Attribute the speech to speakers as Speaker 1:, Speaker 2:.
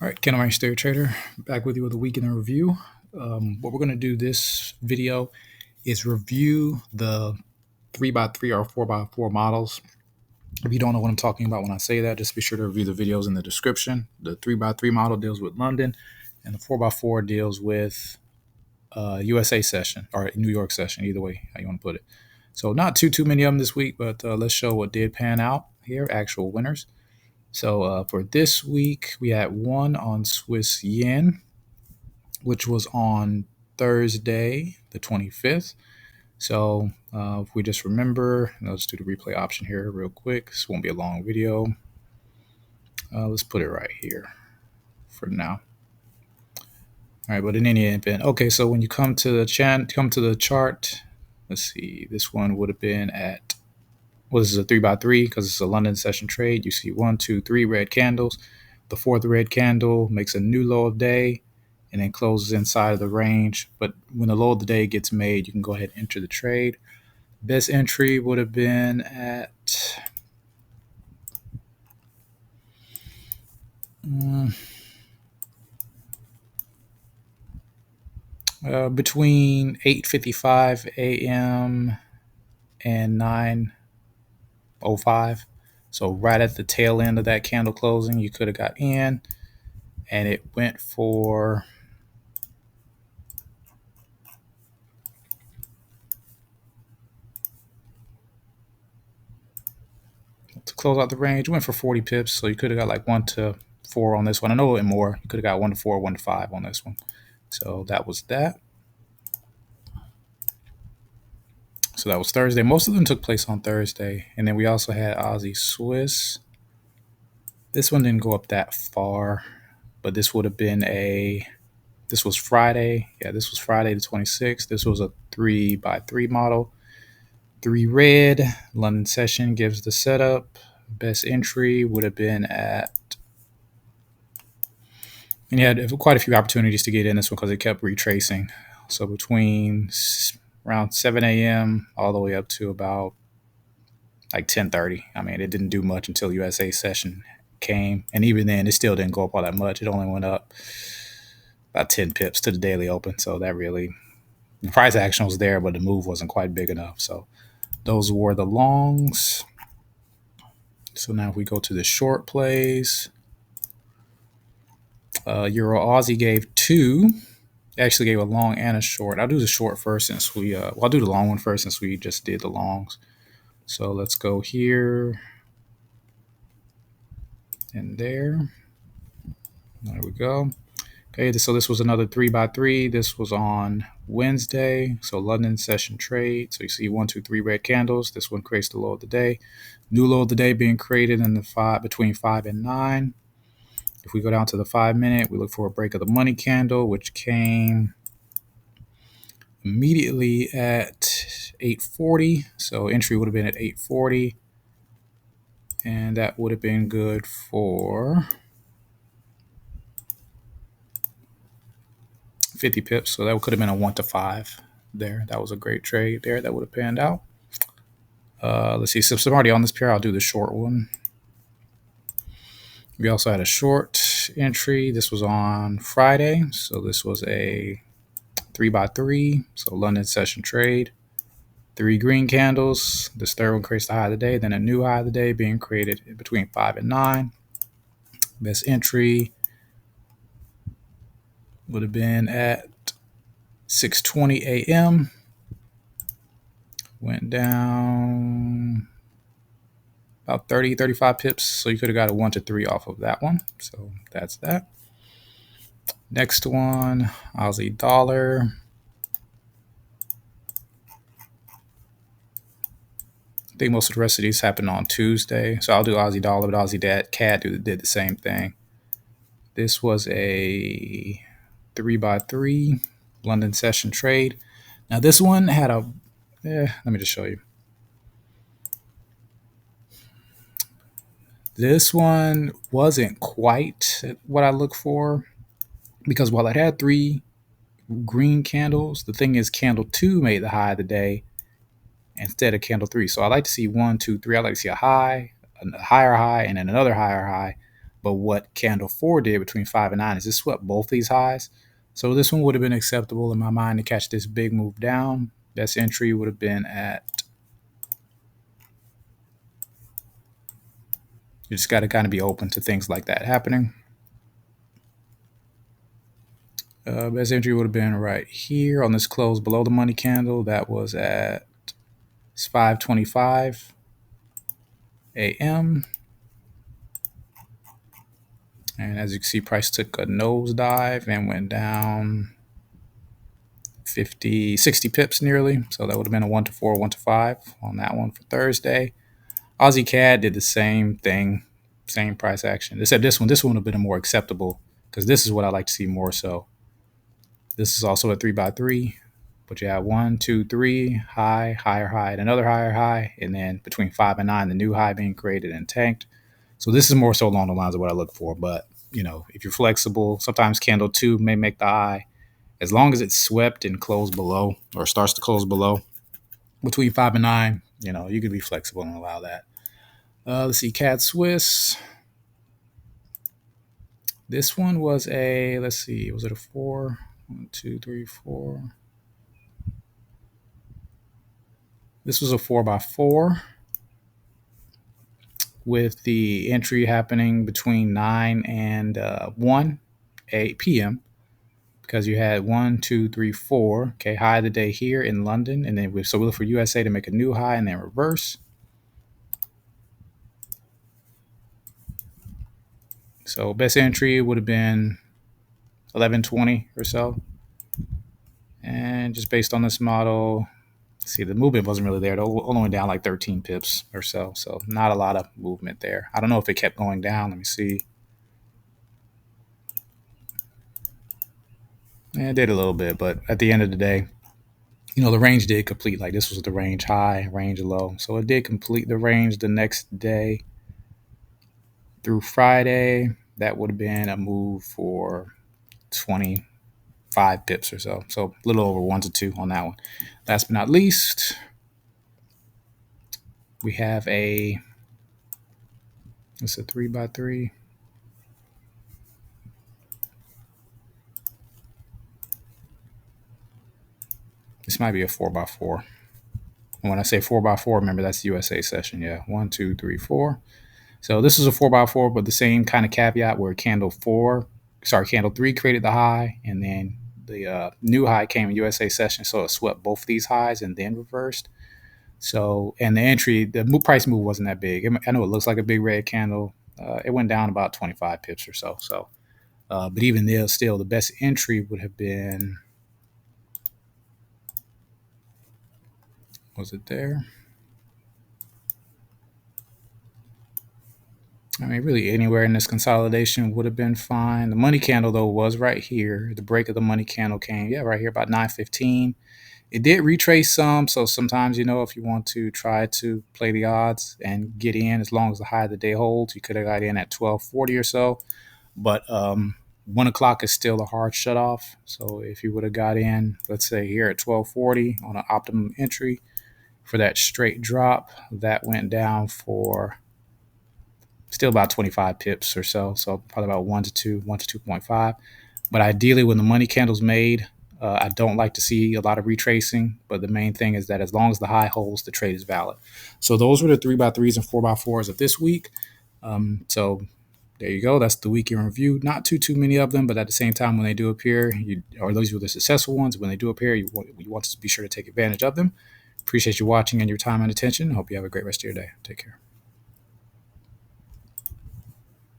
Speaker 1: All right, Ken Orange Day Trader, back with you with a week in a review. What we're going to do this video is review the 3x3 or 4x4 models. If you don't know what I'm talking about when I say that, just be sure to review the videos in the description. The 3x3 model deals with London, and the 4x4 deals with USA session or New York session, either way how you want to put it. So not too many of them this week, but let's show what did pan out here, actual winners. So for this week, we had one on Swiss yen, which was on Thursday, the 25th. So if we just remember, let's do the replay option here real quick. This won't be a long video. Let's put it right here for now. All right, but in any event, okay. So when you come to the chart, let's see. This one would have been at this is a 3x3 because it's a London session trade. You see 1, 2, 3 red candles. The fourth red candle makes a new low of day and then closes inside of the range. But when the low of the day gets made, you can go ahead and enter the trade. Best entry would have been at between 8:55 a.m. and 9:05. So right at the tail end of that candle closing, you could have got in, and it went for to close out the range. It went for 40 pips, so you could have got like 1 to 4 on this one. I know it went more. You could have got 1 to 4, 1 to 5 on this one. So that was that. So that was Thursday. Most of them took place on Thursday. And then we also had Aussie Swiss. This one didn't go up that far, but this would have been this was Friday. Yeah, this was Friday the 26th. This was a 3x3 model. 3 red. London session gives the setup. Best entry would have been at, and you had quite a few opportunities to get in this one because it kept retracing. So between around 7 a.m. all the way up to about like 10:30. I mean, it didn't do much until USA session came, and even then, it still didn't go up all that much. It only went up about 10 pips to the daily open. So that really, the price action was there, but the move wasn't quite big enough. So those were the longs. So now if we go to the short plays, Euro Aussie gave 2. Actually gave a long and a short. I'll do the short first since I'll do the long one first since we just did the longs. So let's go here and there. There we go. Okay, so this was another 3x3. This was on Wednesday. So London session trade. So you see 1, 2, 3 red candles. This one creates the low of the day. New low of the day being created in the between 5 and 9. If we go down to the 5-minute, we look for a break of the money candle, which came immediately at 8:40. So entry would have been at 8:40. And that would have been good for 50 pips. So that could have been a 1 to 5 there. That was a great trade there. That would have panned out. Let's see. So I'm already on this pair. I'll do the short one. We also had a short entry. This was on Friday. So this was a 3x3. So London session trade. 3 green candles. This third one creates the high of the day. Then a new high of the day being created between 5 and 9. Best entry would have been at 6:20 a.m. Went down about 30, 35 pips. So you could have got a 1 to 3 off of that one. So that's that. Next one, Aussie dollar. I think most of the rest of these happened on Tuesday. So I'll do Aussie dollar, but Aussie CAD did the same thing. This was a 3x3 London session trade. Now this one had let me just show you. This one wasn't quite what I look for because while it had 3 green candles, the thing is candle 2 made the high of the day instead of candle 3. So I like to see 1, 2, 3. I like to see a higher high, and then another higher high. But what candle 4 did between 5 and 9 is it swept both these highs. So this one would have been acceptable in my mind to catch this big move down. Best entry would have been at, you just got to kind of be open to things like that happening. Best entry would have been right here on this close below the money candle. That was at 5:25 a.m. And as you can see, price took a nosedive and went down 60 pips nearly. So that would have been a 1 to 4, 1 to 5 on that one for Thursday. Aussie CAD did the same thing, same price action, except this one would have been a more acceptable because this is what I like to see more so. This is also a 3x3, but you have 1, 2, 3, high, higher high, and another higher high, and then between 5 and 9, the new high being created and tanked. So this is more so along the lines of what I look for. But if you're flexible, sometimes candle 2 may make the high. As long as it's swept and closed below or starts to close below between 5 and 9, you can be flexible and allow that. Let's see, CAD Swiss. This one was was it a 4? 1, 2, 3, 4. This was a 4x4 with the entry happening between 9 and 1 p.m. because you had 1, 2, 3, 4. Okay, high of the day here in London, and then we look for USA to make a new high and then reverse. So best entry would have been 11:20 or so, and just based on this model, see the movement wasn't really there. It only went down like 13 pips or so, so not a lot of movement there. I don't know if it kept going down. Let me see. Yeah, it did a little bit, but at the end of the day, the range did complete. Like this was the range high, range low. So it did complete the range the next day through Friday. That would have been a move for 25 pips or so. So a little over 1 to 2 on that one. Last but not least, we have it's a 3x3. This might be a 4x4. And when I say 4x4, remember that's the USA session. Yeah, 1, 2, 3, 4. So this is a 4x4, but the same kind of caveat where candle 3 created the high, and then the new high came in USA session, so it swept both these highs and then reversed. So, and the entry, the price move wasn't that big. I know it looks like a big red candle. It went down about 25 pips or so. So, but even there, still, the best entry would have been, was it there? I mean, really anywhere in this consolidation would have been fine. The money candle, though, was right here. The break of the money candle came, right here about 9:15. It did retrace some, so sometimes, if you want to try to play the odds and get in, as long as the high of the day holds, you could have got in at 12:40 or so. But 1 o'clock is still a hard shutoff. So if you would have got in, let's say here at 12:40 on an optimum entry for that straight drop, that went down for still about 25 pips or so. So probably about 1 to 2, 1 to 2.5. But ideally, when the money candle's made, I don't like to see a lot of retracing, but the main thing is that as long as the high holds, the trade is valid. So those were the 3x3s and 4x4s of this week. So there you go. That's the week in review. Not too many of them, but at the same time, when they do appear, or those were the successful ones, when they do appear, you want to be sure to take advantage of them. Appreciate you watching and your time and attention. I hope you have a great rest of your day. Take care.